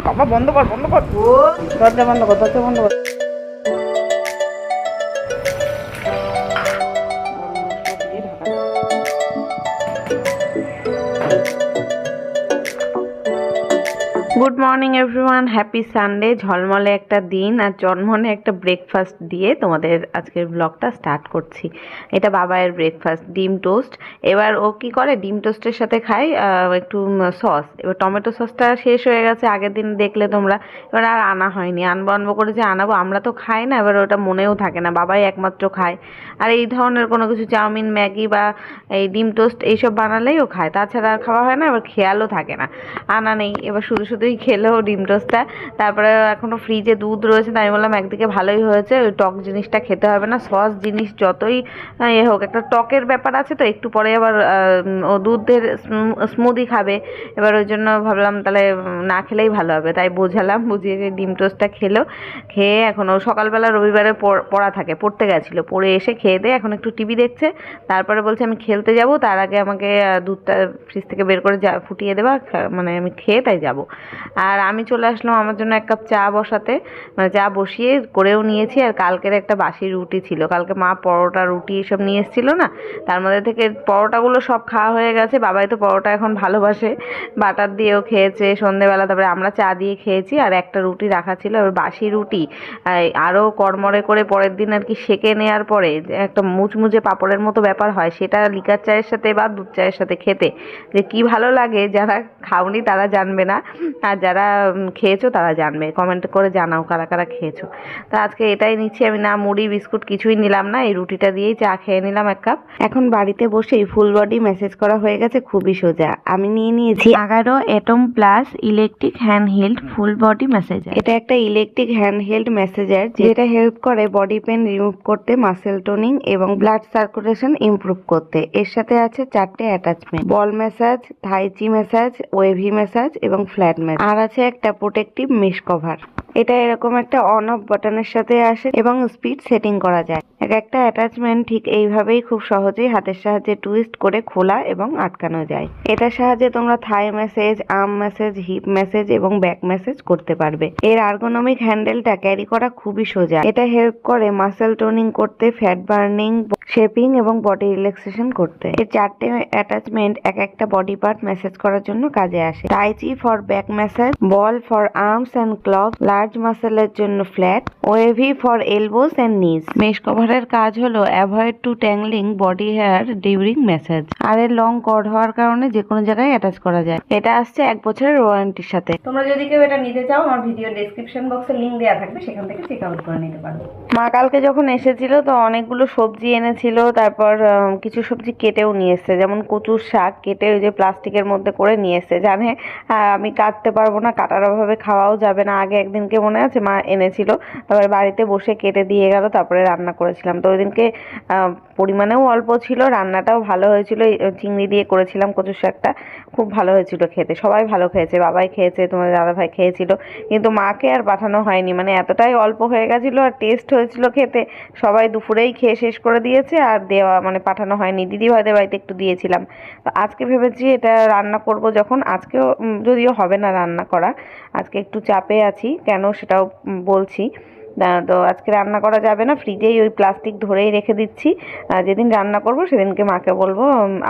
বাবা বন্ধ কর দরজা বন্ধ কর good morning everyone, happy Sunday. ঝলমলে একটা দিন আর জন্মনে একটা ব্রেকফাস্ট দিয়ে তোমাদের আজকের ব্লগটা স্টার্ট করছি। এটা বাবায়ের ব্রেকফাস্ট, ডিম টোস্ট। এবার ও কি করে, ডিম টোস্টের সাথে খায় একটু সস। এবার টমেটো সসটা শেষ হয়ে গেছে আগের দিন, দেখলে তোমরা। এবার আর আনা হয়নি, আনবো করে যে আনাবো, আমরা তো খাই না, এবার ওটা মনেও থাকে না, বাবাই একমাত্র খায়। আর এই ধরনের কোনো কিছু চাউমিন, ম্যাগি বা এই ডিম টোস্ট এইসব বানালেই ও খায়, তাছাড়া আর খাওয়া হয় না। এবার খেয়ালও থাকে না, আনা নেই। এবার শুধুই খেলো ডিম টোস্টটা। তারপরে এখনো ফ্রিজে দুধ রয়েছে, তাই আমি বললাম একদিকে ভালোই হয়েছে, ওই টক জিনিসটা খেতে হবে না। সস জিনিস যতই এ হোক, একটা টকের ব্যাপার আছে তো, একটু পরে আবার ও দুধের স্মুদি খাবে। এবার ওই জন্য ভাবলাম তাহলে না খেলেই ভালো হবে, তাই বোঝালাম, বুঝিয়ে যে ডিম টোস্টটা খেলো। খেয়ে এখন ও সকালবেলা রবিবারে পড়া থাকে, পড়তে গেছিলো, পড়ে এসে খেয়ে দিয়ে এখন একটু টিভি দেখছে। তারপরে বলছে আমি খেলতে যাব, তার আগে আমাকে দুধটা ফ্রিজ থেকে বের করে ফুটিয়ে দেবা, মানে আমি খেয়ে তাই যাব। আর আমি চলে আসলাম আমার জন্য এক কাপ চা বসাতে, মানে চা বসিয়ে করেও নিয়েছি। আর কালকের একটা বাসি রুটি ছিল, কালকে মা পরোটা রুটি এসব নিয়ে এসেছিলো না, তার মধ্যে থেকে পরোটাগুলো সব খাওয়া হয়ে গেছে। বাবাই তো পরোটা এখন ভালোবাসে, বাটার দিয়েও খেয়েছে সন্ধেবেলা, তারপরে আমরা চা দিয়ে খেয়েছি। আর একটা রুটি রাখা ছিল, আর বাসি রুটি আরও কড়মড়ে করে পরের দিন আর কি সেঁকে নেওয়ার পরে একটা মুচমুচে পাঁপড়ের মতো ব্যাপার হয়, সেটা লিকার চায়ের সাথে বা দুধ চায়ের সাথে খেতে যে কি ভালো লাগে। যারা খাওনি তারা জানবে না, আর যারা খেয়েছো তারা জানবে। কমেন্ট করে জানাও কারা কারা খেয়েছো। তো আজকে এটাই নিচ্ছি আমি, না মুড়ি বিস্কুট কিছুই নিলাম না, এই রুটিটা দিয়েই চা খেয়ে নিলাম এক কাপ। এখন বাড়িতে বসেই ফুল বডি মেসেজ করা হয়ে গেছে, খুবই সোজা। আমি নিয়ে নিয়েছি 11 atom plus electric hand held full body massager. এটা একটা ইলেকট্রিক হ্যান্ড হেল্ড মেসেজার, যেটা হেল্প করে বডি পেন রিমুভ করতে, মাসেল টোনিং এবং ব্লাড সার্কুলেশন ইমপ্রুভ করতে। এর সাথে আছে 4টে অ্যাটাচমেন্ট: বল ম্যাসাজ, থাইচি ম্যাসাজ, ওয়েভি ম্যাসাজ এবং ফ্ল্যাট ম্যাসাজ। আর আছে একটা প্রোটেক্টিভ মেশ কভার। এটা এরকম একটা অন অফ বাটনের সাথে আসে এবং স্পিড সেটিং করা যায়। এক একটা অ্যাটাচমেন্ট ঠিক এইভাবেই খুব সহজেই হাতের সাহায্যে টুইস্ট করে খোলা এবং আটকানো যায়। এটার সাহায্যে তোমরা Thai massage, arm massage, hip massage এবং ব্যাক ম্যাসেজ করতে পারবে। এর আর্গোনমিক হ্যান্ডেলটা ক্যারি করা খুবই সোজা। এটা হেল্প করে মাসেল টোনিং করতে, ফ্যাট বার্নিং, শেপিং এবং বডি রিল্যাক্সেশন করতে। এর 4টে অ্যাটাচমেন্ট এক একটা বডি পার্ট ম্যাসেজ করার জন্য কাজে আসে। Tai chi for back massage, ball for arms and calves, large মাসেলের জন্য flat, wavy for elbows and knees. Mesh কভারের কাজ হলো avoid to tangling body hair during massage. আর এর লং কর্ড হওয়ার কারণে যে কোনো জায়গায় অ্যাটাচ করা যায়। এটা আসছে 1 বছরের ওয়ারেন্টির সাথে। তোমরা যদি কেউ এটা নিতে চাও, আমার ভিডিও ডেসক্রিপশন বক্সে লিংক দেওয়া থাকবে, সেখান থেকে চেক আউট করে নিতে পারো। মা কালকে যখন এসেছিল তো অনেকগুলো সবজি এনেছিল, তারপর কিছু সবজি কেটেও নিয়ে এসছে, যেমন কচুর শাক কেটে ওই যে প্লাস্টিকের মধ্যে করে নিয়ে এসছে। জানে আমি কাটতে পারবো না, কাটার অভাবে খাওয়াও যাবে না। আগে একদিনকে মনে আছে মা এনেছিল, তারপরে বাড়িতে বসে কেটে দিয়ে গেল, তারপরে রান্না করেছিলাম। তো ওই দিনকে পরিমাণেও অল্প ছিল, রান্নাটাও ভালো হয়েছিল। চিংড়ি দিয়ে করেছিলাম কচুর শাকটা, খুব ভালো হয়েছিল খেতে। সবাই ভালো খেয়েছে, বাবাই খেয়েছে, তোমার দাদাভাই খেয়েছিল, কিন্তু মাকে আর পাঠানো হয়নি। মানে এতটাই অল্প হয়ে গেছিলো আর টেস্ট হয়েছিল খেতে, সবাই দুপুরেই খেয়ে শেষ করে দিয়েছে, আর দেওয়া মানে পাঠানো হয়নি। দিদিভাইদের বাড়িতে একটু দিয়েছিলাম। তো আজকে ভেবেছি এটা রান্না করব যখন, আজকেও যদিও হবে না রান্না করা, আজকে একটু চাপে আছি, কেন সেটাও বলছি। তো আজকে রান্না করা যাবে না, ফ্রিজেই ওই প্লাস্টিক ধরেই রেখে দিচ্ছি। যেদিন রান্না করব সেদিনকে মাকে বলবো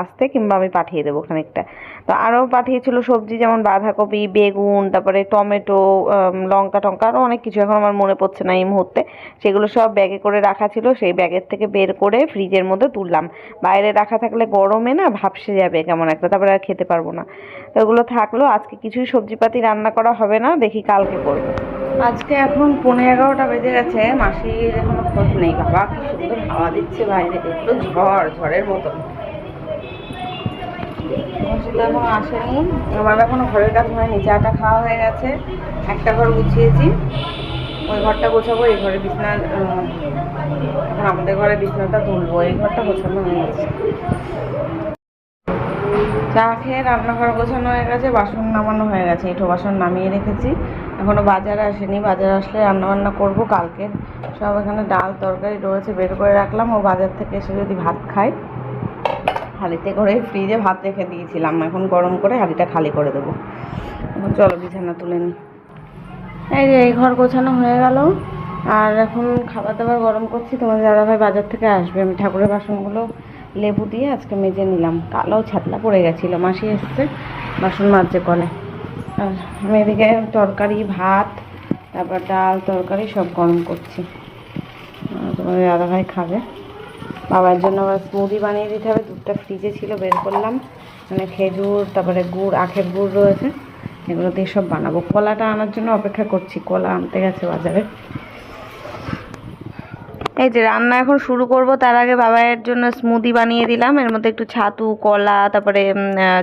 আসতে, কিংবা আমি পাঠিয়ে দেবো খানিকটা। তো আরও পাঠিয়েছিল সবজি, যেমন বাঁধাকপি, বেগুন, তারপরে টমেটো, লঙ্কা টঙ্কা, আরও অনেক কিছু, এখন আমার মনে পড়ছে না এই মুহূর্তে। সেগুলো সব ব্যাগে করে রাখা ছিল, সেই ব্যাগের থেকে বের করে ফ্রিজের মধ্যে তুললাম। বাইরে রাখা থাকলে গরমে না ভাপসে যাবে কেমন একটা, তারপরে আর খেতে পারবো না। তো ওগুলো থাকলো, আজকে কিছুই সবজিপাতি রান্না করা হবে না, দেখি কালকে করবো। আজকে এখন 11:15 বেজে গেছে, মাসির এখনো খোঁজ নেই। বাবা কি সুন্দর হাওয়া দিচ্ছে বাইরে, একটু ঝড়ের মতো। মাসি তো এখন আসেনি, আমার এখনো ঘরের কাজ হয়নি। চাটা খাওয়া হয়ে গেছে, একটা ঘর গুছিয়েছি, ওই ঘরটা গোছাবো, এই ঘরে বিছনা, এখন আমাদের ঘরে বিছনাটা তুলবো, এই ঘরটা গোছানো হয়ে গেছে। চা খেয়ে রান্নাঘর গোছানো হয়ে গেছে, বাসন নামানো হয়ে গেছে, এঁঠো বাসন নামিয়ে রেখেছি। এখনও বাজার আসেনি, বাজার আসলে রান্নাবান্না করবো। কালকে সব এখানে ডাল তরকারি রয়েছে, বের করে রাখলাম, ও বাজার থেকে এসে যদি ভাত খায়। হাঁড়িতে করে ফ্রিজে ভাত রেখে দিয়েছিলাম, এখন গরম করে হাঁড়িটা খালি করে দেবো। এখন চলো বিছানা তুলে নিই। এই যে এই ঘর গোছানো হয়ে গেল, আর এখন খাবার দাবার গরম করছি। তোমাদের দাদাভাই বাজার থেকে আসবে, আমি ঠাকুরের বাসনগুলো লেবু দিয়ে আজকে মেজে নিলাম, কালো ছাতলা পড়ে গেছিলো। মাসি এসছে, বাসন মাজছে কলে। আর আমি এদিকে তরকারি, ভাত, তারপর ডাল তরকারি সব গরম করছি। তোমাদের দাদাভাই খাবে। বাবার জন্য আবার স্মুদি বানিয়ে দিতে হবে। দুধটা ফ্রিজে ছিল, বের করলাম। মানে খেজুর, তারপরে গুড়, আখের গুড় রয়েছে, এগুলো দিয়ে সব বানাবো। কলাটা আনার জন্য অপেক্ষা করছি, কলা আনতে গেছে বাজারে। এই যে রান্না এখন শুরু করব, তার আগে বাবাইয়ের জন্য স্মুদি বানিয়ে দিলাম। এর মধ্যে একটু ছাতু, কলা, তারপরে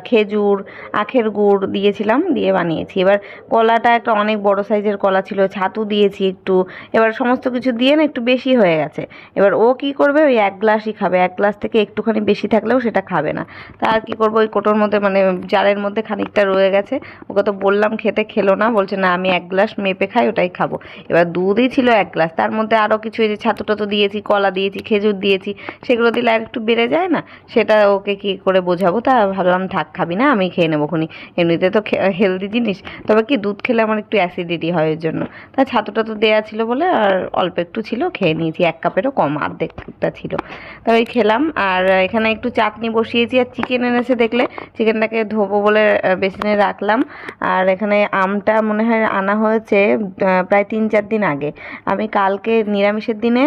খেজুর, আখের গুড় দিয়েছিলাম, দিয়ে বানিয়েছি। এবার কলাটা একটা অনেক বড় সাইজের কলা ছিল, ছাতু দিয়েছি একটু। এবার সমস্ত কিছু দিয়ে না একটু বেশি হয়ে গেছে। এবার ও কি করবে, ওই 1 গ্লাসই খাবে, 1 গ্লাস থেকে একটুখানি বেশি থাকলেও সেটা খাবে না। তা আর কি করবো, ওই কোটোর মধ্যে মানে জারের মধ্যে খানিকটা রয়ে গেছে। ওকে তো বললাম খেতে, খেলো না, বলছে না আমি 1 গ্লাস মেপে খাই, ওটাই খাবো। এবার দুধই ছিল 1 গ্লাস, তার মধ্যে আরও কিছু এই যে ছাতু টাতু দিয়েছি, কলা দিয়েছি, খেজুর দিয়েছি, সেগুলো দিলে আর একটু বেড়ে যায় না, সেটা ওকে কি করে বোঝাবো। তা ভাবলাম থাক, খাবি না, আমি খেয়ে নেবো খুনি, এমনিতে তো হেলদি জিনিস। তবে কি দুধ খেলে আমার একটু অ্যাসিডিটি হয়, এর জন্য। তা ছাতুটা তো দেওয়া ছিল বলে আর অল্প একটু ছিল, খেয়ে নিয়েছি, 1 কাপেরও কম, অর্ধেকটা ছিল। তবে খেলাম। আর এখানে একটু চাটনি বসিয়েছি, আর চিকেন এনেছে দেখলে, চিকেনটাকে ধোবো বলে বেসিনে রাখলাম। আর এখানে আমটা মনে হয় আনা হয়েছে প্রায় 3-4 দিন আগে। আমি কালকে নিরামিষের দিনে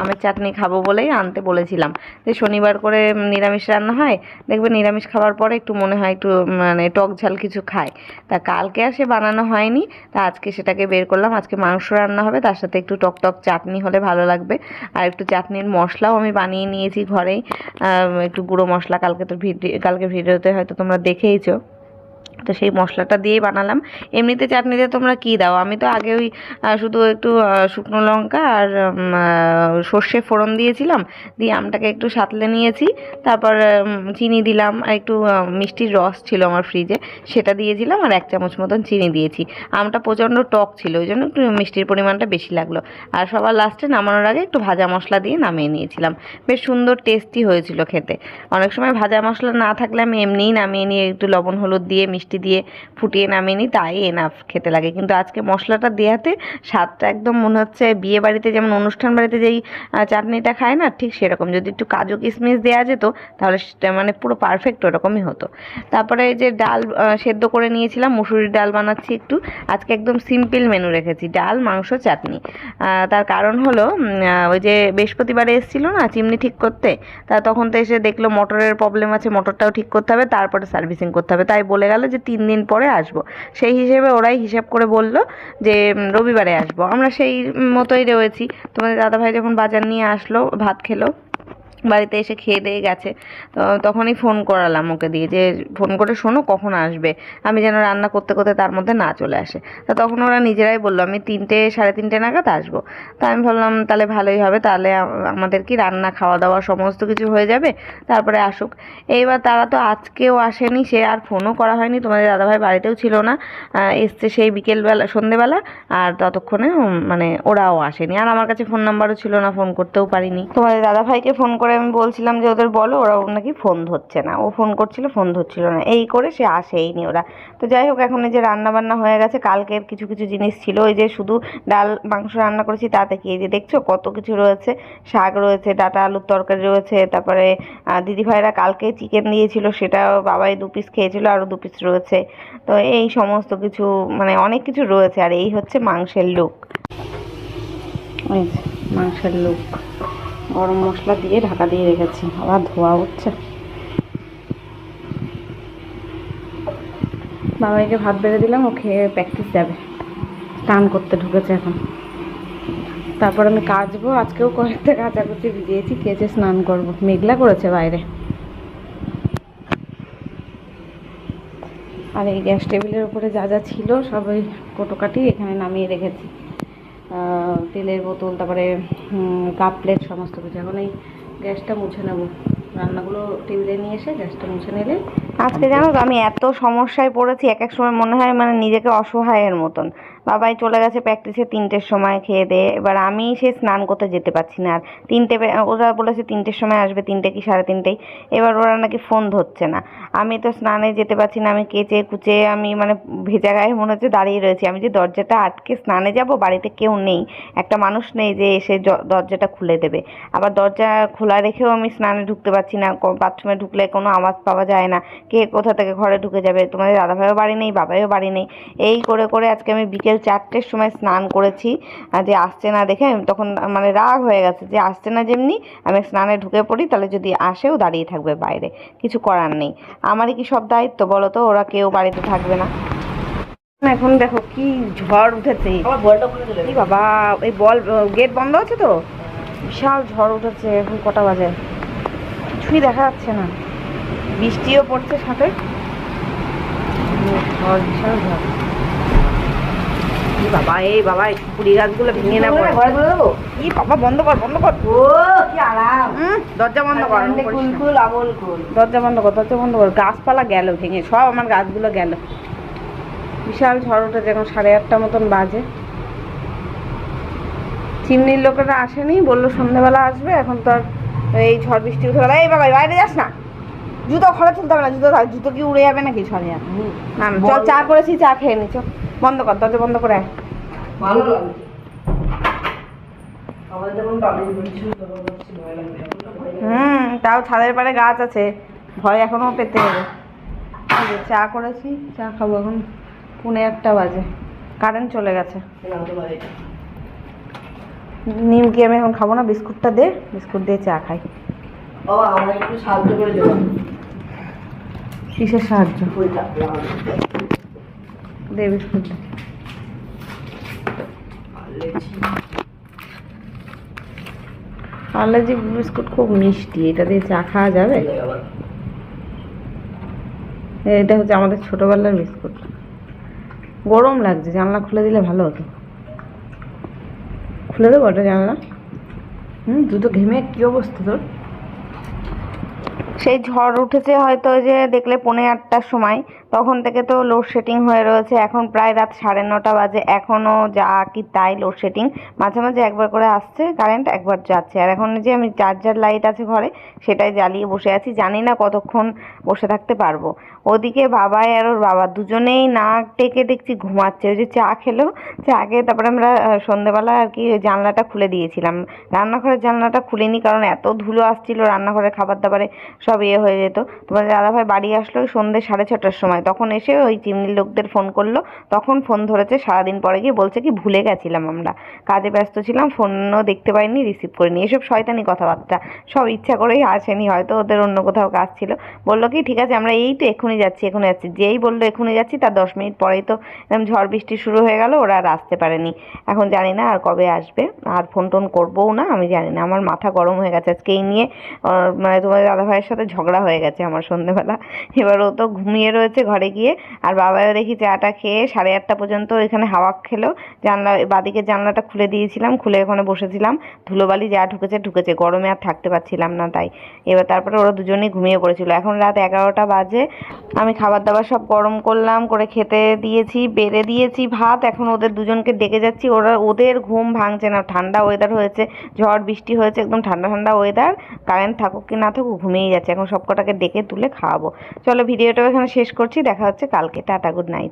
আমের চাটনি খাবো বলেই আনতে বলেছিলাম, যে শনিবার করে নিরামিষ রান্না হয়, দেখবে নিরামিষ খাওয়ার পরে একটু মনে হয় একটু মানে টক ঝাল কিছু খায়। তা কালকে আর সে বানানো হয়নি, তা আজকে সেটাকে বের করলাম। আজকে মাংস রান্না হবে, তার সাথে একটু টক টক চাটনি হলে ভালো লাগবে। আর একটু চাটনির মশলাও আমি বানিয়ে নিয়েছি ঘরেই, একটু গুঁড়ো মশলা, কালকে ভিডিওতে হয়তো তোমরা দেখেইছো। তো সেই মশলাটা দিয়েই বানালাম। এমনিতে চাটনিতে তোমরা কি দাও? আমি তো আগে ওই শুধু একটু শুকনো লঙ্কা আর সর্ষে ফোড়ন দিয়েছিলাম, দিয়ে আমটাকে একটু সাঁতলে নিয়েছি। তারপর চিনি দিলাম, আর একটু মিষ্টির রস ছিল আমার ফ্রিজে, সেটা দিয়েছিলাম, আর 1 চামচ মতন চিনি দিয়েছি। আমটা প্রচণ্ড টক ছিল, ওই জন্য একটু মিষ্টির পরিমাণটা বেশি লাগলো। আর সবার লাস্টে নামানোর আগে একটু ভাজা মশলা দিয়ে নামিয়ে নিয়েছিলাম। বেশ সুন্দর টেস্টি হয়েছিল খেতে। অনেক সময় ভাজা মশলা না থাকলে আমি এমনিই নামিয়ে নিয়ে একটু লবণ হলুদ দিয়ে মিষ্টি দিয়ে ফুটিয়ে নামিয়ে নিই, তাই এনাফ খেতে লাগে। কিন্তু আজকে মশলাটা দেওয়াতে স্বাদটা একদম মনে হচ্ছে বিয়ে বাড়িতে যেমন অনুষ্ঠান বাড়িতে যেই চাটনিটা খায় না, ঠিক সেরকম। যদি একটু কাজু কিশমিশ দেওয়া যেত তাহলে সেটা মানে পুরো পারফেক্ট ওরকমই হতো। তারপরে এই যে ডাল সেদ্ধ করে নিয়েছিলাম, মুসুরির ডাল বানাচ্ছি একটু। আজকে একদম সিম্পল মেনু রেখেছি, ডাল, মাংস, চাটনি। তার কারণ হলো ওই যে বৃহস্পতিবারে এসেছিল না চিমনি ঠিক করতে, তা তখন তো এসে দেখলো মোটরের প্রবলেম আছে, মোটরটাও ঠিক করতে হবে, তারপরে সার্ভিসিং করতে হবে। তাই বলে গেল যে 3 দিন পরে আসবো। সেই হিসেবে ওরাই হিসাব করে বলল যে রবিবারে আসবো। আমরা সেই মতোই রয়েছি। তোমাদের দাদাভাই যখন বাজার নিয়ে আসলো, ভাত খেলো, বাড়িতে এসে খেয়ে দিয়ে গেছে, তো তখনই ফোন করালাম ওকে দিয়ে, যে ফোন করে শোনো কখন আসবে, আমি যেন রান্না করতে করতে তার মধ্যে না চলে আসে। তা তখন ওরা নিজেরাই বললো আমি 3টে সাড়ে 3টে নাগাদ আসবো। তা আমি ভাবলাম তাহলে ভালোই হবে, তাহলে আমাদের কি রান্না খাওয়া দাওয়া সমস্ত কিছু হয়ে যাবে, তারপরে আসুক। এইবার তারা তো আজকেও আসেনি, সে আর ফোনও করা হয়নি, তোমাদের দাদাভাই বাড়িতেও ছিল না, এসছে সেই বিকেলবেলা সন্ধেবেলা। আর ততক্ষণে মানে ওরাও আসেনি, আর আমার কাছে ফোন নাম্বারও ছিল না, ফোন করতেও পারিনি। তোমাদের দাদাভাইকে ফোন করে আমি বলছিলাম যে ওদের বলো, ওরা নাকি ফোন ধরছে না, ও ফোন করছিল ফোন ধরছিল না, এই করে সে আসেইনি ওরা। তো যাই হোক, এখন এই যে রান্না বান্না হয়ে গেছে, কালকের কিছু কিছু জিনিস ছিল, ওই যে শুধু ডাল মাংস রান্না করেছি তাতে কি, এই যে দেখছো কত কিছু রয়েছে, শাক রয়েছে, ডাঁটা আলুর তরকারি রয়েছে, তারপরে দিদিভাইরা কালকে চিকেন দিয়েছিল, সেটাও বাবাই 2 পিস খেয়েছিল, আরও 2 পিস রয়েছে। তো এই সমস্ত কিছু মানে অনেক কিছু রয়েছে। আর এই হচ্ছে মাংসের লুক, মাংসের লুক গরম মশলা দিয়ে ঢাকা দিয়ে রেখেছি, আবার ধোয়া উঠছে। বাবাইকে ভাত বেড়ে দিলাম, ও খেয়ে প্র্যাকটিস যাবে, স্নান করতে ঢুকেছে এখন। তারপর আমি কাচবো, আজকেও কয়েকটা কাচাকুচি ভিজিয়েছি, কেচে স্নান করবো, মেঘলা করেছে বাইরে। আর এই গ্যাস টেবিলের উপরে যা যা ছিল সব ওই কোটোকাটি এখানে নামিয়ে রেখেছি, তেলের বোতল, তারপরে কাপ প্লেট সমস্ত কিছু। এখন এই গ্যাসটা মুছে নেবো, রান্নাগুলো টেবিলে নিয়ে এসে গ্যাসটা মুছে নিলে। আজকে জানো তো আমি এত সমস্যায় পড়েছি, এক এক সময় মনে হয় মানে নিজেকে অসহায়ের মতন। বাবাই চলে গেছে প্র্যাকটিসে 3টের সময় খেয়ে দিয়ে। এবার আমি সে স্নান করতে যেতে পারছি না আর। ওরা বলেছে 3টের সময় আসবে, 3টে কি 3:30। এবার ওরা নাকি ফোন ধরছে না। আমি তো স্নানে যেতে পারছি না, আমি কেচে কুচে আমি মানে ভেজা গায়ে মনে হচ্ছে দাঁড়িয়ে রয়েছি। আমি যে দরজাটা আটকে স্নানে যাব, বাড়িতে কেউ নেই, একটা মানুষ নেই যে এসে দরজাটা খুলে দেবে। আবার দরজা খোলা রেখেও আমি স্নানে ঢুকতে পারছি না, বাথরুমে ঢুকলে কোনো আওয়াজ পাওয়া যায় না, কে কোথা থেকে ঘরে ঢুকে যাবে। তোমাদের দাদাভাইও বাড়ি নেই, বাবাইও বাড়ি নেই। এই করে করে আজকে আমি বিকেল 4টের সময় স্নান করেছি। যে আসছে না দেখে তখন মানে রাগ হয়ে গেছে যে আসছে না, যেমনি আমি স্নানে ঢুকে পড়ি, তাহলে যদি আসেও দাঁড়িয়ে থাকবে বাইরে, কিছু করার নেই। আমারই কি সব দায়িত্ব বলো তো, ওরা কেউ বাড়িতে থাকবে না। এখন দেখো কি ঝড় উঠেছে। কি বাবা, এই গেট বন্ধ আছে তো, বিশাল ঝড় উঠেছে। এখন কটা বাজে কিছুই দেখা যাচ্ছে না, বৃষ্টিও পড়ছে সাথে। ঝড়, বিশাল ঝড়। বাবা, এই বাবা কুড়ি গাছগুলো ভেঙে না পড়ে। কি বাবা, বন্ধ কর বন্ধ কর। ও কি আরাম। দরজা বন্ধ কর, দরজা বন্ধ কর, দরজা বন্ধ কর। গাছপালা গেল ভেঙে, সব আমার গাছগুলো গেল। বিশাল ঝড় উঠেছে। এখন 8:30 মতন বাজে। চিমনির লোকেরা আসেনি, বললো সন্ধ্যেবেলা আসবে। এখন তো আর এই ঝড় বৃষ্টি উঠে গেল। এই বাবা বাইরে যাস না, জুতো ঘরে তুলতে হবে না, জুতো কি উড়ে যাবে নাকি সরে? না না, চল চা করেছি, চা খেয়ে নি। চল বন্ধ কর, দরজা বন্ধ করে। ভালো লাগে তাও ছাদের পাড়ে গাছ আছে, ভয় এখনো পেতে হবে। চা করেছি, চা খাবো। এখন 1:45 বাজে, কারেন্ট চলে গেছে। নিমকি আমি এখন খাবো না, বিস্কুটটা দে, বিস্কুট দিয়ে চা খাই। সাহায্য করে দেবো। কিসের সাহায্য? দে বিস্কুট দে। পার্লেজি বিস্কুট খুব মিষ্টি, এটা দিয়ে চা খাওয়া যাবে? এটা হচ্ছে আমাদের ছোটবেলার বিস্কুট। গরম লাগছে, জানলা খুলে দিলে ভালো হতো। খুলে দেবো ওটা জানলা? তুই তো ঘেমে কি অবস্থা তোর। সেই ঝড় উঠেছে হয়তো, ওই যে দেখলে 8:45টার সময়, তখন থেকে তো লোডশেডিং হয়ে রয়েছে। এখন প্রায় রাত 9:30 বাজে, এখনও যা কি তাই লোডশেডিং। মাঝে মাঝে একবার করে আসছে কারেন্ট, একবার যাচ্ছে। আর এখন যে আমি চার্জার লাইট আছে ঘরে, সেটাই জ্বালিয়ে বসে আছি, জানি না কতক্ষণ বসে থাকতে পারবো। ওদিকে বাবাই আর ওর বাবা দুজনেই নাক টেকে দেখছি ঘুমাচ্ছে। ওই যে চা খেলো, চা খেয়ে তারপরে আমরা সন্ধেবেলা আর কি জানলাটা খুলে দিয়েছিলাম। রান্নাঘরের জানলাটা খুলিনি, কারণ এত ধুলো আসছিল রান্নাঘরের খাবার দাবারে, সব হয়ে যেত। তোমাদের দাদাভাই বাড়ি আসলো ওই সন্ধ্যে 6:30টার সময়, তখন এসে ওই চিমনির লোকদের ফোন করলো। তখন ফোন ধরেছে, সারাদিন পরে গিয়ে বলছে কি ভুলে গেছিলাম, আমরা কাজে ব্যস্ত ছিলাম, ফোনও দেখতে পাইনি, রিসিভ করিনি। এসব শয়তানি কথাবার্তা, সব ইচ্ছা করেই আসেনি, হয়তো ওদের অন্য কোথাও কাজ ছিল। বললো কি ঠিক আছে আমরা এই তো এক্ষুনি যাচ্ছি, এক্ষুনি যাচ্ছি। যেই বললো এক্ষুনি যাচ্ছি, তার 10 মিনিট পরেই তো এরকম ঝড় বৃষ্টি শুরু হয়ে গেল, ওরা আর আসতে পারেনি। এখন জানি না আর কবে আসবে, আর ফোন টোন করবোও না, আমি জানি না। আমার মাথা গরম হয়ে গেছে আজকে এই নিয়ে। মানে তোমাদের দাদাভাইয়ের সাথে ঝগড়া হয়ে গেছে আমার সন্ধ্যেবেলা। এবার ও তো ঘুমিয়ে রয়েছে ঘরে গিয়ে, আর বাবাও দেখি চাটা খেয়ে 8:30 পর্যন্ত এখানে হাওয়া খেলো। জানলা বাদিকের জানলাটা খুলে দিয়েছিলাম, খুলে ওখানে বসেছিলাম। ধুলোবালি যা ঢুকেছে ঢুকেছে, গরমে আর থাকতে পারছিলাম না তাই। এবার তারপরে ওরা দুজনেই ঘুমিয়ে পড়েছিল। এখন রাত 11টা বাজে, আমি খাবার দাবার সব গরম করলাম, করে খেতে দিয়েছি, বেড়ে দিয়েছি ভাত। এখন ওদের দুজনকে ডেকে যাচ্ছি, ওদের ঘুম ভাঙছে না। ঠান্ডা ওয়েদার হয়েছে, ঝড় বৃষ্টি হয়েছে, একদম ঠান্ডা ঠান্ডা ওয়েদার। কারেন্ট থাকুক কি না থাকুক ঘুমিয়েই যাচ্ছে। এখন সব কটাকে ডেকে তুলে খাওয়াবো। চলো ভিডিওটা এখানে শেষ করছি, দেখা হচ্ছে কালকে। Tata, good night.